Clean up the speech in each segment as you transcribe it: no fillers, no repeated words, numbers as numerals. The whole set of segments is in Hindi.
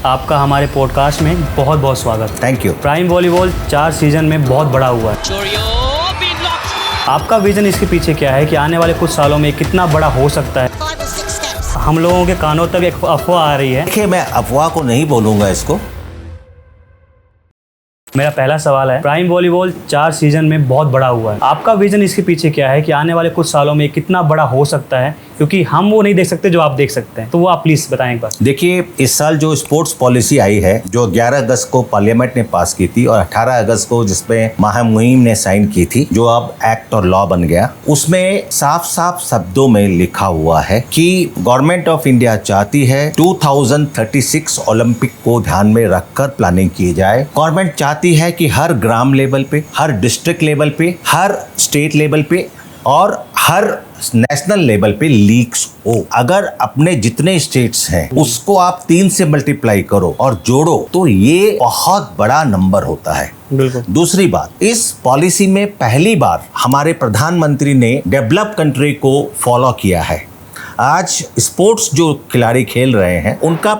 आपका हमारे पॉडकास्ट में बहुत बहुत स्वागत। Thank you. Prime volleyball 4 season में बहुत बड़ा हुआ है। आपका विजन इसके पीछे क्या है कि आने वाले कुछ सालों में कितना बड़ा हो सकता है? हम लोगों के कानों तक एक अफवाह आ रही है। देखिए, मैं अफवाह को नहीं बोलूंगा इसको। मेरा पहला सवाल है, प्राइम वॉलीबॉल 4 सीजन में बहुत बड़ा हुआ है। आपका विजन इसके पीछे क्या है कि आने वाले कुछ सालों में कितना बड़ा हो सकता है? क्योंकि हम वो नहीं देख सकते जो आप देख सकते हैं, तो वो आप प्लीज बताएं एक बार। देखिए, इस साल जो स्पोर्ट्स पॉलिसी आई है, जो 11 अगस्त को पार्लियामेंट ने पास की थी और 18 अगस्त को जिसपे महामुहिम ने साइन की थी, जो अब एक्ट और लॉ बन गया, उसमें साफ साफ शब्दों में लिखा हुआ है कि गवर्नमेंट ऑफ इंडिया चाहती है 2036 ओलंपिक को ध्यान में रखकर प्लानिंग की जाए। गवर्नमेंट चाहती है कि हर ग्राम लेवल पे, हर डिस्ट्रिक्ट लेवल पे, हर स्टेट लेवल पे और हर नेशनल लेवल पे लीग्स हो। अगर अपने जितने स्टेट्स हैं उसको आप 3 से मल्टीप्लाई करो और जोड़ो तो ये बहुत बड़ा नंबर होता है। बिल्कुल। दूसरी बात, इस पॉलिसी में पहली बार हमारे प्रधानमंत्री ने डेवलप कंट्री को फॉलो किया है। आज स्पोर्ट्स जो खिलाड़ी खेल रहे हैं उनका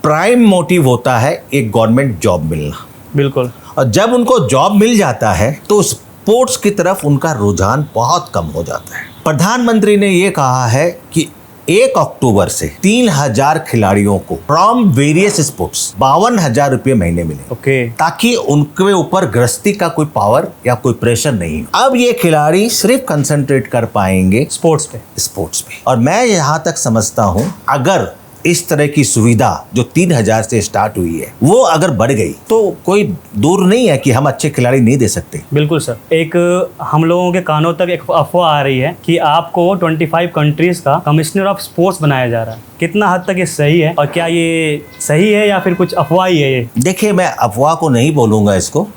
प्राइम मोटिव होता है एक गवर्नमेंट जॉब मिलना। बिल्कुल। और जब उनको जॉब मिल जाता है तो स्पोर्ट्स की तरफ उनका रुझान बहुत कम हो जाता है। प्रधानमंत्री ने ये कहा है कि 1 अक्टूबर से 3000 खिलाड़ियों को फ्रॉम वेरियस स्पोर्ट्स 52,000 रुपये महीने मिले। ओके। ताकि उनके ऊपर गृहस्थी का कोई पावर या कोई प्रेशर नहीं। अब ये खिलाड़ी सिर्फ कंसंट्रेट कर पाएंगे स्पोर्ट्स पे। और मैं यहाँ तक समझता हूँ, अगर इस तरह की सुविधा जो 3000 से स्टार्ट हुई है वो अगर बढ़ गई तो कोई दूर नहीं है कि हम अच्छे खिलाड़ी नहीं दे सकते। बिल्कुल सर। एक हम लोगों के कानों तक एक अफवाह आ रही है कि आपको 25 कंट्रीज का कमिश्नर ऑफ स्पोर्ट्स बनाया जा रहा है। कितना हद तक ये सही है और क्या ये सही है या फिर कुछ अफवाह ही है ये? देखिए, मैं अफवाह को नहीं बोलूंगा इसको,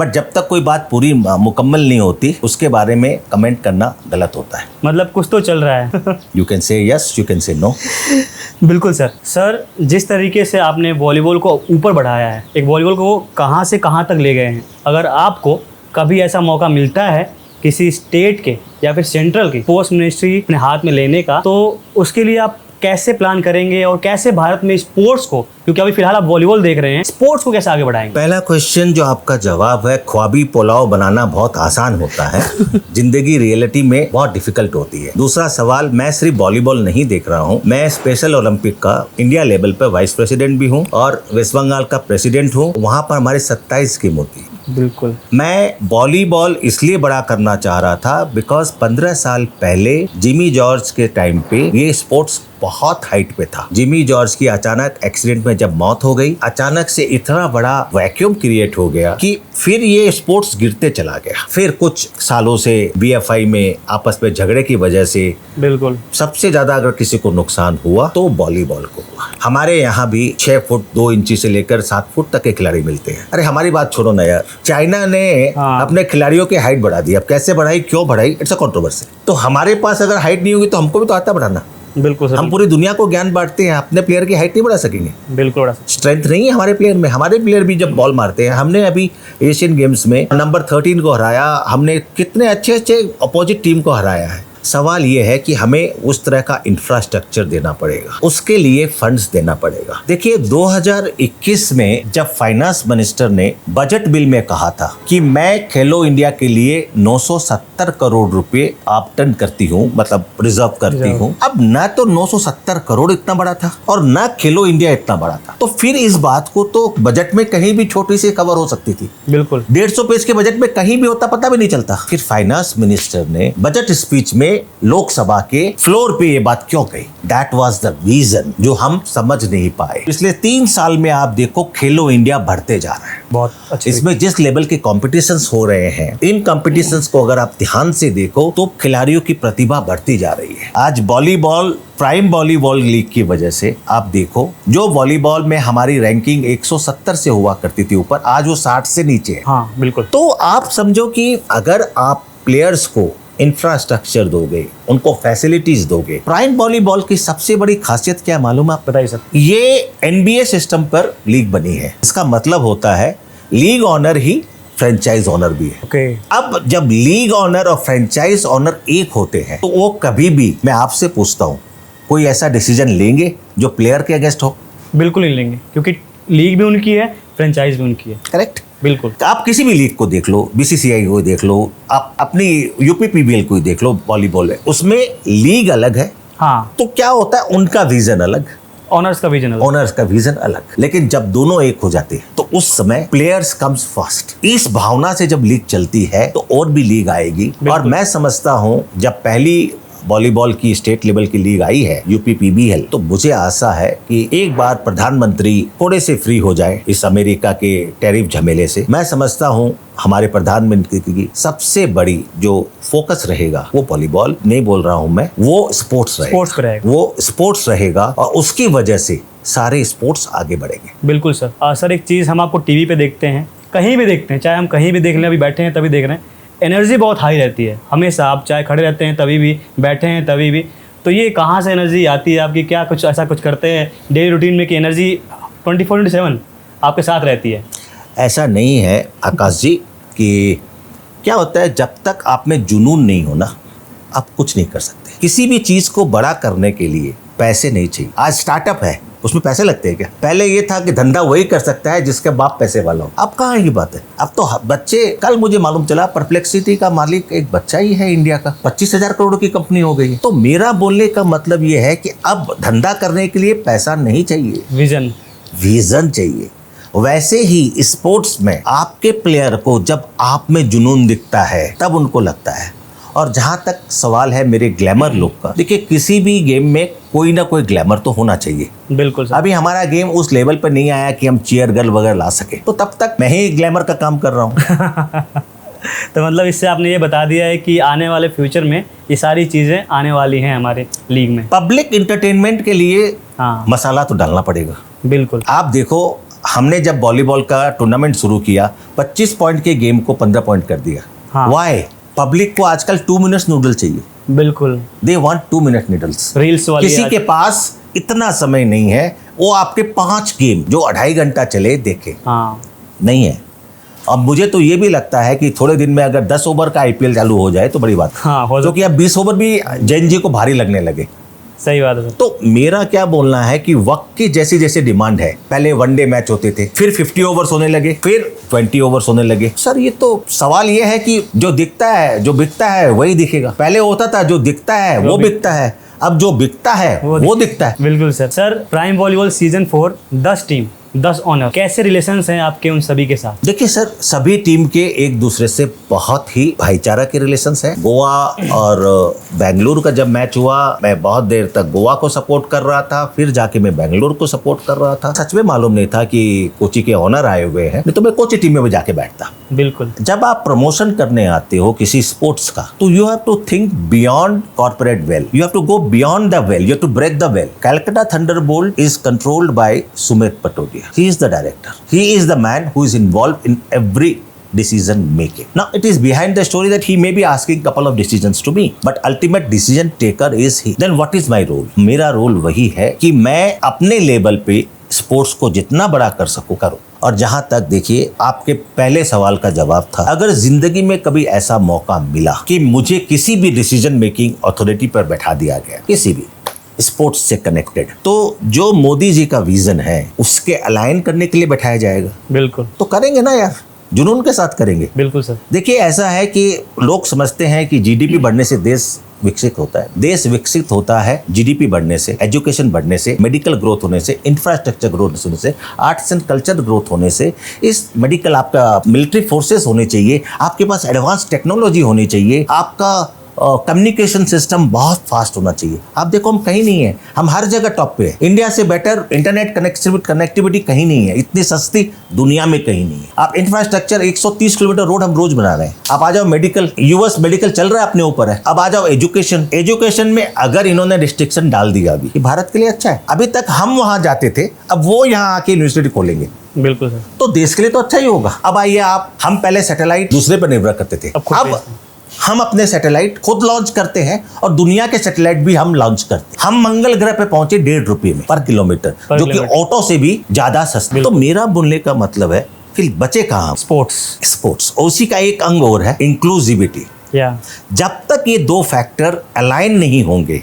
बट जब तक कोई बात पूरी मुकम्मल नहीं होती उसके बारे में कमेंट करना गलत होता है। मतलब कुछ तो चल रहा है। You can say yes, you can say no. बिल्कुल सर, जिस तरीके से आपने वॉलीबॉल को ऊपर बढ़ाया है, एक वॉलीबॉल को कहाँ से कहाँ तक ले गए हैं, अगर आपको कभी ऐसा मौका मिलता है किसी स्टेट के या फिर सेंट्रल की स्पोर्ट्स मिनिस्ट्री अपने हाथ में लेने का, तो उसके लिए आप कैसे प्लान करेंगे और कैसे भारत में स्पोर्ट्स को, क्योंकि अभी फिलहाल आप वॉलीबॉल देख रहे हैं, स्पोर्ट्स को कैसे आगे बढ़ाएंगे? पहला क्वेश्चन जो आपका जवाब है, ख्वाबी पुलाव बनाना बहुत आसान होता है। जिंदगी रियलिटी में बहुत डिफिकल्ट होती है। दूसरा सवाल, मैं सिर्फ वॉलीबॉल नहीं देख रहा हूँ, मैं स्पेशल ओलंपिक का इंडिया लेवल पर वाइस प्रेसिडेंट भी हूँ और वेस्ट बंगाल का प्रेसिडेंट हूँ। वहाँ पर हमारी 27 स्कीम होती है। बिल्कुल। मैं वॉलीबॉल इसलिए बड़ा करना चाह रहा था बिकॉज 15 साल पहले जिमी जॉर्ज के टाइम पे ये स्पोर्ट्स बहुत हाइट पे था। जिमी जॉर्ज की अचानक एक्सीडेंट में जब मौत हो गई, अचानक से इतना बड़ा वैक्यूम क्रिएट हो गया कि फिर ये स्पोर्ट्स गिरते चला गया। फिर कुछ सालों से BFI में आपस में झगड़े की वजह से बिल्कुल सबसे ज्यादा अगर किसी को नुकसान हुआ तो वॉलीबॉल को हुआ। हमारे यहाँ भी 6 फुट 2 इंची से लेकर 7 फुट तक के खिलाड़ी मिलते हैं। अरे हमारी बात छोड़ो ना यार, चाइना ने अपने खिलाड़ियों की हाइट बढ़ा दी। अब कैसे बढ़ाई, क्यों बढ़ाई, इट्स अ कंट्रोवर्सी। तो हमारे पास अगर हाइट नहीं होगी तो हमको भी तो आता बढ़ाना। बिल्कुल सर। हम पूरी दुनिया को ज्ञान बांटते हैं, अपने प्लेयर की हाइट नहीं बढ़ा सकेंगे। बिल्कुल। स्ट्रेंथ नहीं है हमारे प्लेयर में। हमारे प्लेयर भी जब बॉल मारते हैं, हमने अभी एशियन गेम्स में नंबर 13 को हराया, हमने कितने अच्छे अच्छे अपोजिट टीम को हराया है। सवाल ये है कि हमें उस तरह का इंफ्रास्ट्रक्चर देना पड़ेगा, उसके लिए फंड्स देना पड़ेगा। देखिए, 2021 में जब फाइनेंस मिनिस्टर ने बजट बिल में कहा था कि मैं खेलो इंडिया के लिए 970 करोड़ रुपए आवंटन करती हूँ, मतलब रिजर्व करती हूँ। अब न तो 970 करोड़ इतना बड़ा था और न खेलो इंडिया इतना बड़ा था, तो फिर इस बात को तो बजट में कहीं भी छोटी सी कवर हो सकती थी। बिल्कुल। 150 पेज के बजट में कहीं भी होता, पता भी नहीं चलता। फिर फाइनेंस मिनिस्टर ने बजट स्पीच में लोकसभा के फ्लोर पे ये बात क्यों कही? दैट वाज द रीजन जो हम समझ नहीं पाए। पिछले 3 साल में आप देखो खेलो इंडिया बढ़ते जा रहा है। बहुत अच्छे। इसमें जिस लेवल के कॉम्पिटिशन्स हो रहे हैं, इन कॉम्पिटिशन्स को अगर आप ध्यान से देखो तो खिलाड़ियों की प्रतिभा बढ़ती जा रही है। आज वॉलीबॉल, प्राइम वॉलीबॉल लीग की वजह से आप देखो, जो वॉलीबॉल में हमारी रैंकिंग 170 से हुआ करती थी ऊपर, आज वो 60 से नीचे है। हाँ बिल्कुल। तो आप समझो कि अगर आप प्लेयर्स को इंफ्रास्ट्रक्चर दोगे, उनको फैसिलिटीज दोगे। प्राइम वॉलीबॉल की सबसे बड़ी खासियत क्या मालूम आप बताइए सर? ये NBA सिस्टम पर लीग बनी है। इसका मतलब होता है लीग ऑनर ही फ्रेंचाइज ऑनर भी है। Okay. अब जब लीग ऑनर और फ्रेंचाइज ऑनर एक होते हैं तो वो कभी भी, मैं आपसे पूछता हूँ, कोई ऐसा डिसीजन लेंगे जो प्लेयर के अगेंस्ट हो? बिल्कुल नहीं लेंगे, क्योंकि लीग भी उनकी है, फ्रेंचाइज भी उनकी है। करेक्ट। बिल्कुल। आप किसी भी लीग को देख लो, बीसीसीआई को देख लो, आप अपनी यूपीपीबीएल को देख लो, वॉलीबॉल है, उसमें लीग अलग है। हाँ, तो क्या होता है, उनका विजन अलग, ऑनर्स का विजन अलग। ओनर्स का विजन अलग। लेकिन जब दोनों एक हो जाते हैं तो उस समय प्लेयर्स कम्स फर्स्ट। इस भावना से जब लीग चलती है तो और भी लीग आएगी। और मैं समझता हूं जब पहली वॉलीबॉल की स्टेट लेवल की लीग आई है यूपीपीबीएल, तो मुझे आशा है कि एक बार प्रधानमंत्री थोड़े से फ्री हो जाए इस अमेरिका के टैरिफ झमेले से। मैं समझता हूं हमारे प्रधानमंत्री की सबसे बड़ी जो फोकस रहेगा वो वॉलीबॉल नहीं बोल रहा हूं मैं, वो स्पोर्ट्स रहेगा। वो स्पोर्ट्स रहेगा और उसकी वजह से सारे स्पोर्ट्स आगे बढ़ेंगे। बिल्कुल सर। सर एक चीज़ हम आपको टीवी पे देखते हैं, कहीं भी देखते हैं, चाहे हम कहीं भी देख लें, अभी बैठे हैं तभी देख रहे हैं, एनर्जी बहुत हाई रहती है हमेशा। आप चाहे खड़े रहते हैं तभी भी, बैठे हैं तभी भी। तो ये कहाँ से एनर्जी आती है आपकी? क्या कुछ ऐसा कुछ करते हैं डेली रूटीन में कि एनर्जी 24/7 आपके साथ रहती है? ऐसा नहीं है आकाश जी कि क्या होता है, जब तक आप में जुनून नहीं हो ना, आप कुछ नहीं कर सकते। किसी भी चीज़ को बड़ा करने के लिए पैसे नहीं चाहिए। आज स्टार्टअप है, उसमें पैसे लगते हैं क्या? पहले ये था कि धंधा वही कर सकता है जिसके बाप पैसे वाला हो। अब कहाँ ये बात है? अब तो बच्चे, कल मुझे मालूम चला परप्लेक्सिटी का मालिक एक बच्चा ही है इंडिया का, 25,000 करोड़ की कंपनी हो गई। तो मेरा बोलने का मतलब ये है कि अब धंधा करने के लिए पैसा नहीं चाहिए, विजन चाहिए। वैसे ही स्पोर्ट्स में आपके प्लेयर को जब आप में जुनून दिखता है तब उनको लगता है। और जहाँ तक सवाल है मेरे ग्लैमर लुक का, देखिए किसी भी गेम में कोई ना कोई ग्लैमर तो होना चाहिए। बिल्कुल सर। अभी हमारा गेम उस लेवल पर नहीं आया कि हम चेयर गर्ल वगैरह ला सके, तो तब तक मैं ही ग्लैमर का काम कर रहा हूँ। तो मतलब इससे आपने ये बता दिया है कि आने वाले फ्यूचर में ये सारी चीज़ें आने वाली हैं हमारे लीग में। पब्लिक इंटरटेनमेंट के लिए हाँ, मसाला तो डालना पड़ेगा। बिल्कुल। आप देखो, हमने जब वॉलीबॉल का टूर्नामेंट शुरू किया, 25 पॉइंट के गेम को 15 पॉइंट कर दिया। हाँ। वाई? पब्लिक को आजकल 2 मिनट्स नूडल चाहिए। बिल्कुल। They want 2 minute noodles. Reels वाली किसी के पास इतना समय नहीं है वो आपके 5 गेम जो 2.5 घंटा चले देखे। हाँ, नहीं है। अब मुझे तो ये भी लगता है कि थोड़े दिन में अगर 10 ओवर का आईपीएल चालू हो जाए तो बड़ी बात। हाँ, हो क्योंकि अब 20 ओवर भी जैन जी को भारी लगने लगे। सही बात है। तो मेरा क्या बोलना है कि वक्त की जैसी जैसी डिमांड है, पहले वनडे मैच होते थे, फिर 50 ओवर्स होने लगे, फिर 20 ओवर्स होने लगे। सर ये तो सवाल ये है कि जो दिखता है, जो बिकता है वही दिखेगा। पहले होता था जो दिखता है वो बिकता है, अब जो बिकता है वो दिखता है। बिल्कुल sir. Sir Prime Volleyball season 4 10 team 10 owner, कैसे रिलेशंस हैं आपके उन सभी के साथ? देखिए सर, सभी टीम के एक दूसरे से बहुत ही भाईचारा के रिलेशंस हैं। गोवा और बेंगलुरु का जब मैच हुआ, मैं बहुत देर तक गोवा को सपोर्ट कर रहा था, फिर जाके मैं बेंगलुरु को सपोर्ट कर रहा था। सच में मालूम नहीं था कि कोची के ऑनर आए हुए हैं, नहीं तो मैं कोची टीम में भी जाके बैठता। बिल्कुल। जब आप प्रमोशन करने आते हो किसी स्पोर्ट्स का, तो you have to think beyond corporate well, you have to go beyond the well, you have to break the well. Calcutta thunderbolt is controlled by Sumit Patodia. He is the director. He is the man who is involved in every decision making. Now it is behind the story that he may be asking couple of decisions to me, but ultimate decision taker is he. Then what is my role? मेरा रोल वही है कि मैं अपने लेवल पे स्पोर्ट्स को जितना बड़ा कर सकूं करूं। और जहां तक देखिए आपके पहले सवाल का जवाब था, अगर जिंदगी में कभी ऐसा मौका मिला कि मुझे किसी भी डिसीजन मेकिंग अथॉरिटी पर बैठा दिया गया, किसी भी स्पोर्ट्स से कनेक्टेड, तो जो मोदी जी का विजन है उसके अलाइन करने के लिए बैठाया जाएगा। बिल्कुल। तो करेंगे ना यार, जुनून के साथ करेंगे। बिल्कुल सर। देखिए ऐसा है कि लोग समझते हैं कि जीडीपी बढ़ने से देश विकसित होता है। देश विकसित होता है जीडीपी बढ़ने से, एजुकेशन बढ़ने से, मेडिकल ग्रोथ होने से, इंफ्रास्ट्रक्चर ग्रोथ होने से, आर्ट्स एंड कल्चर ग्रोथ होने से। इस मेडिकल, आपका मिलिट्री फोर्सेस होने चाहिए, आपके पास एडवांस टेक्नोलॉजी होनी चाहिए, आपका कम्युनिकेशन सिस्टम बहुत फास्ट होना चाहिए। आप देखो हम कहीं नहीं है, हम हर जगह टॉप पे है। इंडिया से बेटर इंटरनेट कनेक्टिविटी कहीं नहीं है, इतनी सस्ती दुनिया में कहीं नहीं है। आप इंफ्रास्ट्रक्चर 130 किलोमीटर रोड हम रोज बना रहे हैं। आप आ जाओ मेडिकल, यूएस मेडिकल चल रहा है अपने ऊपर है। अब आ जाओ एजुकेशन में अगर इन्होंने रिस्ट्रिक्शन डाल दिया अभी, कि भारत के लिए अच्छा है। अभी तक हम वहां जाते थे, अब वो यहाँ आके यूनिवर्सिटी खोलेंगे। बिल्कुल सर। तो देश के लिए तो अच्छा ही होगा। अब आइए आप, हम पहले सैटेलाइट दूसरे पर निर्भर करते थे, अब हम अपने सैटेलाइट खुद लॉन्च करते हैं और दुनिया के सैटेलाइट भी हम लॉन्च करते हैं। हम मंगल ग्रह पे पहुंचे 1.5 रुपए में पर किलोमीटर, जो कि ऑटो से भी ज्यादा सस्ता। तो मेरा बोलने का मतलब है कि बचे कहाँ? स्पोर्ट्स। उसी का एक अंग और है इंक्लूसिविटी। जब तक ये 2 फैक्टर अलाइन नहीं होंगे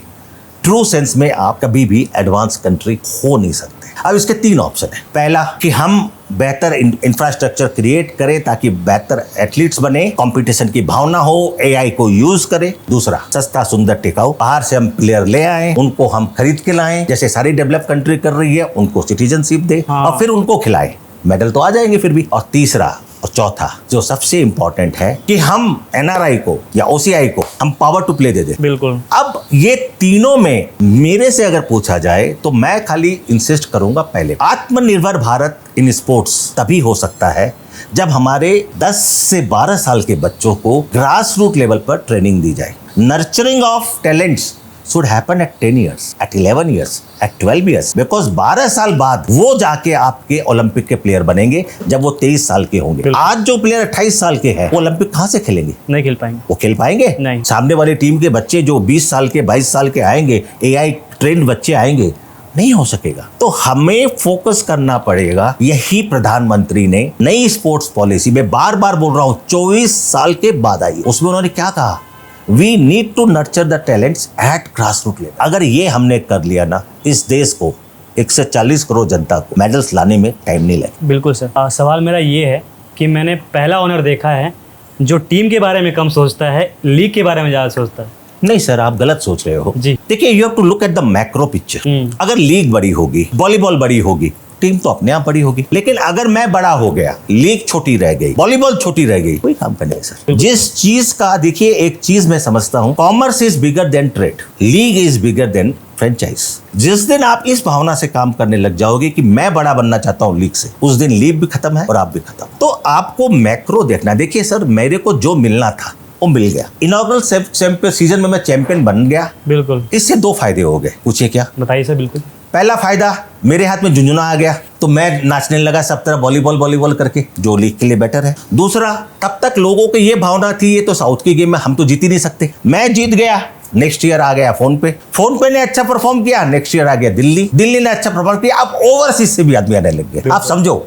ट्रू सेंस में आप कभी भी एडवांस कंट्री हो नहीं सकते। अब इसके 3 ऑप्शन है। पहला कि हम बेहतर इंफ्रास्ट्रक्चर क्रिएट करें ताकि बेहतर एथलीट्स बने, कंपटीशन की भावना हो, एआई को यूज करें। दूसरा, सस्ता सुंदर टिकाऊ, बाहर से हम प्लेयर ले आए, उनको हम खरीद के लाएं, जैसे सारी डेवलप कंट्री कर रही है, उनको सिटीजनशिप दे और फिर उनको खिलाएं, मेडल तो आ जाएंगे फिर भी। और तीसरा और चौथा जो सबसे इंपॉर्टेंट है कि हम एनआरआई को या ओसीआई को हम पावर टू प्ले दे दें। बिल्कुल। अब ये तीनों में मेरे से अगर पूछा जाए तो मैं खाली इंसिस्ट करूंगा पहले, आत्मनिर्भर भारत इन स्पोर्ट्स तभी हो सकता है जब हमारे 10 से 12 साल के बच्चों को ग्रास रूट लेवल पर ट्रेनिंग दी जाए। Nurturing of talents should happen at 10 years, at 11 years, at 12 years, because 12 साल बाद वो जाके आपके ओलंपिक के प्लेयर बनेंगे जब वो 23 साल के होंगे। आज जो प्लेयर 28 साल के हैं वो ओलंपिक कहाँ से खेलेंगे? नहीं खेल पाएंगे। वो खेल पाएंगे नहीं। सामने वाली टीम के बच्चे जो 20 साल के 22 साल के आएंगे, एआई ट्रेंड बच्चे आएंगे, नहीं हो सकेगा। तो हमें फोकस करना पड़ेगा। यही प्रधानमंत्री ने नई स्पोर्ट्स पॉलिसी में बार बार बोल रहा हूं 24 साल के बाद आई, उसमें उन्होंने क्या कहा, we need to nurture the talents at grass root level. अगर ये हमने कर लिया ना, इस देश को 140 करोड़ जनता को मेडल्स लाने में टाइम नहीं लगेगा। बिल्कुल सर। सवाल मेरा ये है कि मैंने पहला ओनर देखा है जो टीम के बारे में कम सोचता है, लीग के बारे में ज़्यादा सोचता है। नहीं सर, आप गलत सोच रहे हो जी। देखिए, you have to look at the macro picture. अगर लीग बड़ी होगी, वॉलीबॉल बड़ी होगी, टीम तो अपने आप बड़ी होगी। लेकिन अगर मैं बड़ा हो गया, लीग छोटी रह गई, वॉलीबॉल छोटी रह गई, कोई काम करने सर। जिस चीज का, देखिए एक चीज मैं समझता हूं, commerce is bigger than trade, league is bigger than franchise. जिस दिन आप इस भावना से काम करने लग जाओगे कि मैं बड़ा बनना चाहता हूं लीग से, उस दिन लीग भी खत्म है और आप भी खत्म। तो आपको मैक्रो देखना। देखिए सर, मेरे को जो मिलना था वो मिल गया। इनॉग्रल सीजन में मैं चैंपियन बन गया। बिल्कुल। इससे 2 फायदे हो गए। पूछिए क्या? बताइए सर। बिल्कुल। पहला फायदा, मेरे हाथ में झुंझुना आ गया तो मैं नाचने लगा सब तरह वॉलीबॉल करके, जो लीग के लिए बेटर है। दूसरा, तब तक लोगों को ये भावना थी ये तो साउथ की गेम है, हम तो जीत ही नहीं सकते। मैं जीत गया, नेक्स्ट ईयर आ गया फोन पे ने अच्छा परफॉर्म किया, नेक्स्ट ईयर आ गया दिल्ली ने अच्छा परफॉर्म किया। अब ओवरसीज से भी आदमी आने लग गए। आप समझो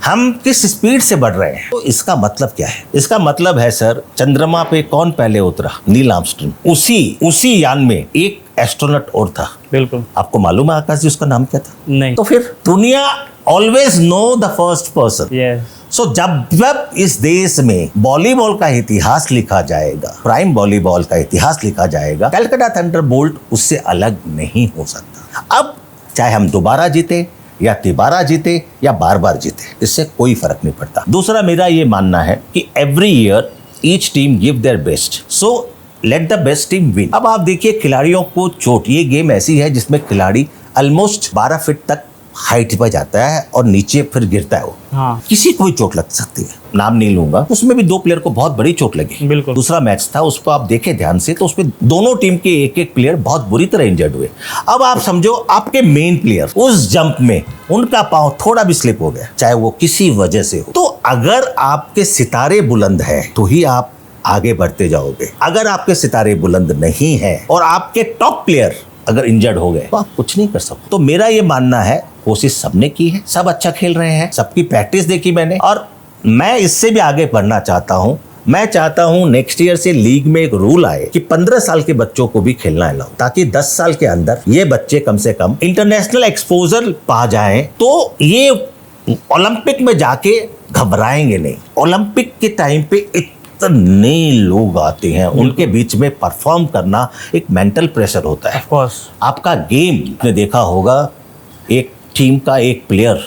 हम किस स्पीड से बढ़ रहे हैं। तो इसका मतलब क्या है? इसका मतलब है सर, चंद्रमा पे कौन पहले उतरा? Neil Armstrong. उसी यान में एक एस्ट्रोनॉट और था। बिल्कुल। आपको मालूम है आकाश जी उसका नाम क्या था? नहीं। तो फिर दुनिया always know the first person. So जब इस देश में वॉलीबॉल का इतिहास लिखा जाएगा, प्राइम वॉलीबॉल का इतिहास लिखा जाएगा, कलकत्ता थंडरबोल्ट उससे अलग नहीं हो सकता। अब चाहे हम दोबारा जीते या तिबारा जीते या बार जीते, इससे कोई फर्क नहीं पड़ता। दूसरा, मेरा ये मानना है कि every year each team give their best, so let the best team win. अब आप देखिए खिलाड़ियों को चोट, ये गेम ऐसी है जिसमें खिलाड़ी ऑलमोस्ट 12 फीट तक हाइट पर जाता है और नीचे फिर गिरता है वो। हाँ। किसी को भी चोट लग सकती है, नाम नहीं लूंगा। उसमें भी 2 प्लेयर को बहुत बड़ी चोट लगी। बिल्कुल। दूसरा मैच था, उसको आप देखें ध्यान से, तो उसमें दोनों टीम के एक प्लेयर बहुत बुरी तरह इंजर्ड हुए। अब आप समझो आपके मेन प्लेयर उस जंप में उनका पांव थोड़ा भी स्लिप हो गया, चाहे वो किसी वजह से हो। तो अगर आपके सितारे बुलंद है तो ही आप आगे बढ़ते जाओगे। अगर आपके सितारे बुलंद नहीं है और आपके टॉप प्लेयर अगर इंजर्ड हो गए तो आप कुछ नहीं कर सकते। तो मेरा ये मानना है, कोशिश सबने की है, सब अच्छा खेल रहे हैं, सबकी प्रैक्टिस देखी मैंने, और मैं इससे भी आगे बढ़ना चाहता हूं। मैं चाहता हूं नेक्स्ट ईयर से लीग में एक रूल आए कि 15 साल के बच्चों को भी खेलना अलाउ, ताकि 10 साल के अंदर ये बच्चे कम से कम इंटरनेशनल एक्सपोजर पा जाएं, तो ये ओलंपिक में जाके घबराएंगे नहीं। ओलंपिक के टाइम पे इतने लोग आते हैं, उनके बीच में परफॉर्म करना एक मेंटल प्रेशर होता है। Of course. आपका गेम आपने देखा होगा, एक टीम का एक प्लेयर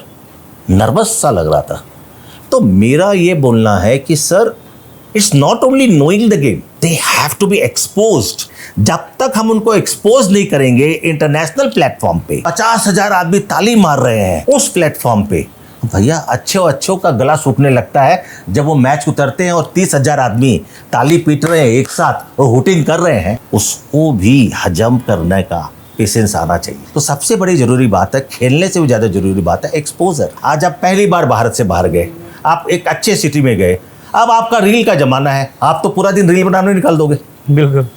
नर्वस सा लग रहा था। तो मेरा ये बोलना है कि sir, it's not only knowing the game, they have to be exposed. जब तक हम उनको एक्सपोज नहीं करेंगे इंटरनेशनल प्लेटफॉर्म पे, 50,000 आदमी ताली मार रहे हैं उस प्लेटफॉर्म पे, भैया अच्छों का गला सूखने लगता है जब वो मैच उतरते हैं और 30,000 आदमी ताली पीट रहे हैं एक साथ और हुटिंग कर रहे हैं। उसको भी हजम करने का पेशेंस आना चाहिए। तो सबसे बड़ी जरूरी बात है, खेलने से भी ज्यादा जरूरी बात है एक्सपोजर। आज आप पहली बार भारत से बाहर गए, आप एक अच्छे सिटी में गए, अब आपका रील का जमाना है, आप तो पूरा दिन रील बनाने निकाल दोगे। बिल्कुल।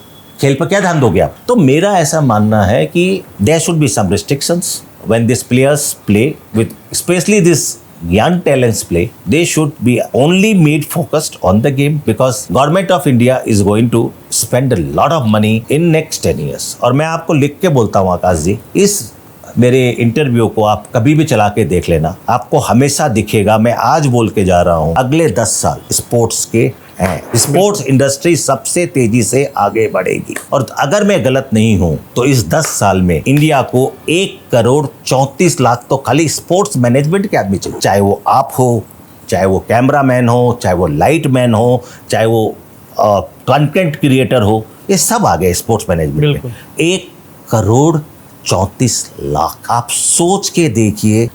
खेल पर क्या ध्यान दोगे आप? तो मेरा ऐसा मानना है कि there should be some restrictions when this players play with, especially this young talents play, they should be only made focused on the game because government of India is going to spend a lot of money in next 10 years. और मैं आपको लिख के बोलता हूँ आकाश जी, इस मेरे इंटरव्यू को आप कभी भी चला के देख लेना, आपको हमेशा दिखेगा मैं आज बोल के जा रहा हूँ अगले 10 साल स्पोर्ट्स के हैं। स्पोर्ट्स इंडस्ट्री सबसे तेजी से आगे बढ़ेगी और अगर मैं गलत नहीं हूं तो इस 10 साल में इंडिया को 1,34,00,000 तो खाली स्पोर्ट्स मैनेजमेंट के आदमी चाहिए, चाहे वो आप हो, चाहे वो कैमरामैन हो, चाहे वो लाइट मैन हो, चाहे वो कंटेंट क्रिएटर हो, ये सब आ गए स्पोर्ट्स मैनेजमेंट में। 1,34,00,000 आप सोच के देखिए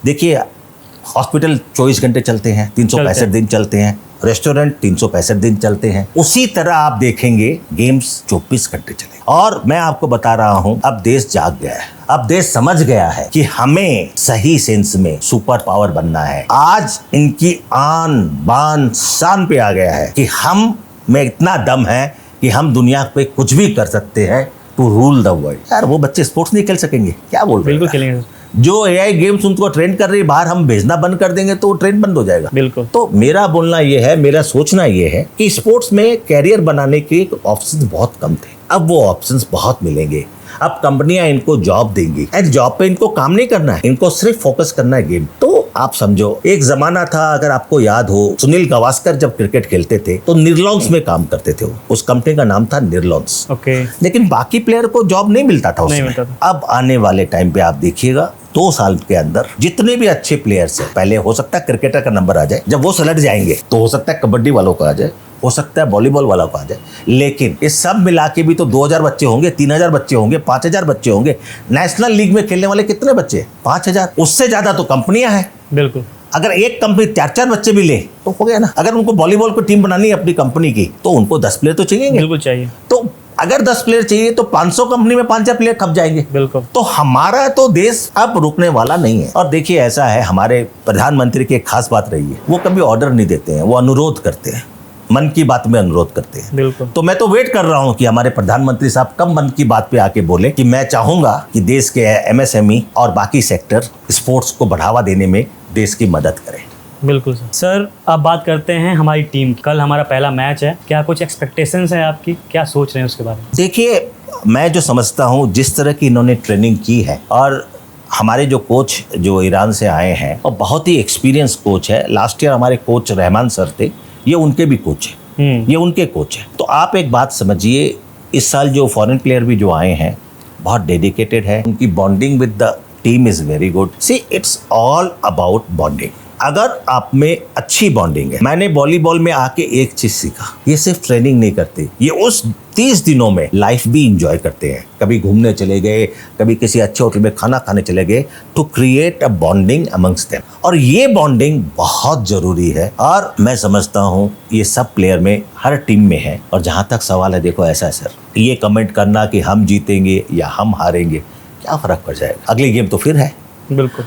हॉस्पिटल 24 घंटे चलते हैं, 365 दिन चलते हैं, रेस्टोरेंट 365 दिन चलते हैं, उसी तरह आप देखेंगे गेम्स 24 घंटे चले। और मैं आपको बता रहा हूं अब देश जाग गया है, अब देश समझ गया है कि हमें सही सेंस में सुपर पावर बनना है। आज इनकी आन बान शान पे आ गया है कि हम में इतना दम है कि हम दुनिया पे कुछ भी कर सकते हैं टू रूल द वर्ल्ड। यार वो बच्चे स्पोर्ट्स नहीं खेल सकेंगे, क्या बोल रहे हैं? बिल्कुल खेलेंगे। जो एआई गेम्स उनको ट्रेन कर रही है बाहर, हम भेजना बंद कर देंगे तो वो ट्रेन बंद हो जाएगा। बिल्कुल। तो मेरा बोलना ये है, मेरा सोचना ये है कि स्पोर्ट्स में कैरियर बनाने के ऑप्शंस बहुत कम थे, अब वो ऑप्शंस बहुत मिलेंगे। अब कंपनियां इनको जॉब देंगी एंड जॉब पे इनको काम नहीं करना है, इनको सिर्फ फोकस करना है गेम। तो आप समझो एक जमाना था, अगर आपको याद हो, सुनील गावस्कर जब क्रिकेट खेलते थे तो निर्लॉन्स में काम करते थे, उस कंपनी का नाम था निर्लॉन्स। ओके। लेकिन बाकी प्लेयर को जॉब नहीं मिलता था उसमें। अब आने वाले टाइम पे आप देखिएगा 2 साल के अंदर जितने भी अच्छे प्लेयर्स हैं, पहले हो सकता है क्रिकेटर का नंबर आ जाए, जब वो सेलेक्ट जाएंगे तो हो सकता है कबड्डी वालों का आ जाए, हो सकता है वॉलीबॉल वाला को आ जाए, लेकिन इस सब मिला के भी तो 2,000 बच्चे होंगे, 3,000 बच्चे होंगे, 5,000 बच्चे होंगे। नेशनल लीग में खेलने वाले कितने बच्चे? 5,000। उससे ज्यादा तो कंपनियां हैं। बिल्कुल। अगर एक कंपनी 4-4 बच्चे भी ले तो हो गया ना। अगर उनको वॉलीबॉल को टीम बनानी है अपनी कंपनी की तो उनको 10 प्लेयर तो चाहिए। बिल्कुल चाहिए। तो अगर 10 प्लेयर चाहिए तो 500 कंपनी में 5,000 प्लेयर खप जाएंगे। बिल्कुल। तो हमारा तो देश अब रुकने वाला नहीं है। और देखिए ऐसा है, हमारे प्रधानमंत्री की एक खास बात रही है, वो कभी ऑर्डर नहीं देते हैं, वो अनुरोध करते हैं, मन की बात में अनुरोध करते हैं। बिल्कुल। तो मैं तो वेट कर रहा हूं कि हमारे प्रधानमंत्री साहब कब मन की बात पे आके बोले कि मैं चाहूंगा कि देश के एमएसएमई और बाकी सेक्टर स्पोर्ट्स को बढ़ावा देने में देश की मदद करें। बिल्कुल सर। अब बात करते हैं हमारी टीम। कल हमारा पहला मैच है, क्या कुछ एक्सपेक्टेशंस है आपकी, क्या सोच रहे हैं उसके बारे में? देखिए मैं जो समझता हूँ, जिस तरह की इन्होंने ट्रेनिंग की है और हमारे जो कोच जो ईरान से आए हैं और बहुत ही एक्सपीरियंस कोच है, लास्ट ईयर हमारे कोच रहमान सर थे, ये उनके भी कोच है, ये उनके कोच है। तो आप एक बात समझिए, इस साल जो फॉरेन प्लेयर भी जो आए हैं बहुत डेडिकेटेड है, उनकी bonding with the team is very good. See it's all about bonding. अगर आप में अच्छी बॉन्डिंग है, मैंने वॉलीबॉल में आके एक चीज सीखा, ये सिर्फ ट्रेनिंग नहीं करते, ये उस 30 दिनों में लाइफ भी इंजॉय करते हैं। कभी घूमने चले गए, कभी किसी अच्छे होटल में खाना खाने चले गए, to create a bonding amongst them. और ये बॉन्डिंग बहुत जरूरी है और मैं समझता हूँ ये सब प्लेयर में, हर टीम में है। और जहाँ तक सवाल है, देखो ऐसा है सर, ये कमेंट करना कि हम जीतेंगे या हम हारेंगे, क्या फर्क पड़ जाएगा, अगली गेम तो फिर है। बिल्कुल।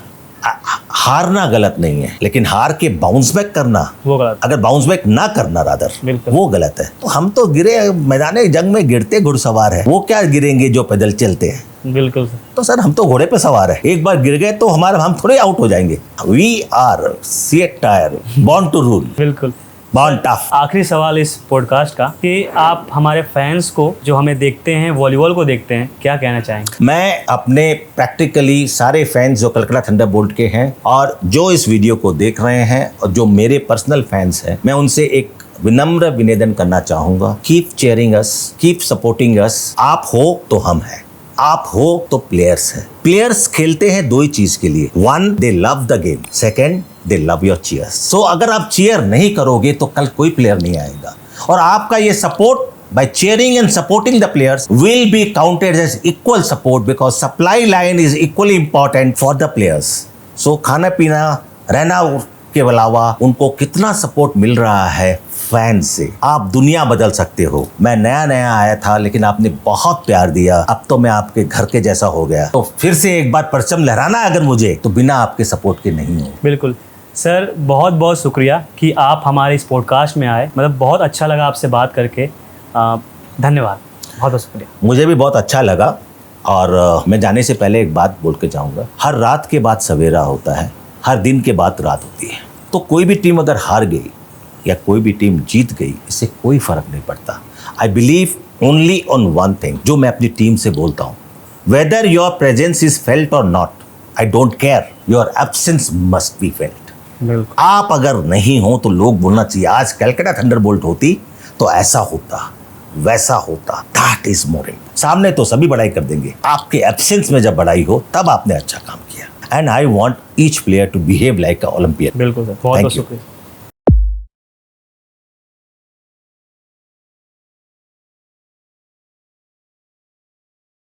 हारना गलत नहीं है, लेकिन हार के बाउंस बैक करना वो गलत। अगर बाउंस बैक ना करना रादर, बिल्कुल, वो गलत है। तो हम तो गिरे मैदान जंग में, गिरते घुड़सवार है, वो क्या गिरेंगे जो पैदल चलते हैं। बिल्कुल। तो सर हम तो घोड़े पे सवार है, एक बार गिर गए तो हम थोड़े आउट हो जाएंगे। We are CEAT tyre, born to rule. बिल्कुल। Born tough. आखिरी सवाल इस पॉडकास्ट का कि आप हमारे फैंस को, जो हमें देखते हैं, वॉलीबॉल को देखते हैं, क्या कहना चाहेंगे? मैं अपने प्रैक्टिकली सारे फैंस जो कलकत्ता थंडरबोल्ट के हैं और जो इस वीडियो को देख रहे हैं और जो मेरे पर्सनल फैंस हैं, मैं उनसे एक विनम्र विनिवेदन करना चाहूंगा, कीप चेयरिंग अस, कीप सपोर्टिंग अस। आप हो तो हम हैं, आप हो तो प्लेयर्स हैं। प्लेयर्स खेलते हैं 2 ही चीज के लिए, 1 they love the game, 2 they love your cheers. So अगर आप चीयर नहीं करोगे तो कल कोई प्लेयर नहीं आएगा। और आपका ये support by cheering and supporting the players will be counted as equal support because supply line is equally important for the players. So खाना पीना रहना के अलावा उनको कितना सपोर्ट मिल रहा है फैन से, आप दुनिया बदल सकते हो। मैं नया आया था लेकिन आपने बहुत प्यार दिया, अब तो मैं आपके घर के जैसा हो गया। तो फिर से एक बार परचम लहराना अगर मुझे, तो बिना आपके सपोर्ट के नहीं हो। बिल्कुल सर, बहुत बहुत शुक्रिया कि आप हमारे इस पॉडकास्ट में आए। मतलब बहुत अच्छा लगा आपसे बात करके। धन्यवाद, बहुत बहुत शुक्रिया। मुझे भी बहुत अच्छा लगा। और मैं जाने से पहले एक बात बोल के जाऊँगा, हर रात के बाद सवेरा होता है, हर दिन के बाद रात होती है। तो कोई भी टीम अगर हार गई या कोई भी टीम जीत गई, इससे कोई फर्क नहीं पड़ता। I believe only on one thing, जो मैं अपनी टीम से बोलता हूँ, whether your presence is felt और not, I don't care, your absence must be felt. बिल्कुल आप अगर नहीं हो तो लोग बोलना चाहिए, आज कलकत्ता थंडरबोल्ट होती तो ऐसा होता, वैसा होता। That is more important. सामने तो सभी बड़ाई कर देंगे, आपके एब्सेंस में जब बड़ाई हो तब आपने अच्छा काम किया। And I want each player to behave like a Olympian. बिल्कुल सर, बहुत Thank बहुत you. शुक्रिया।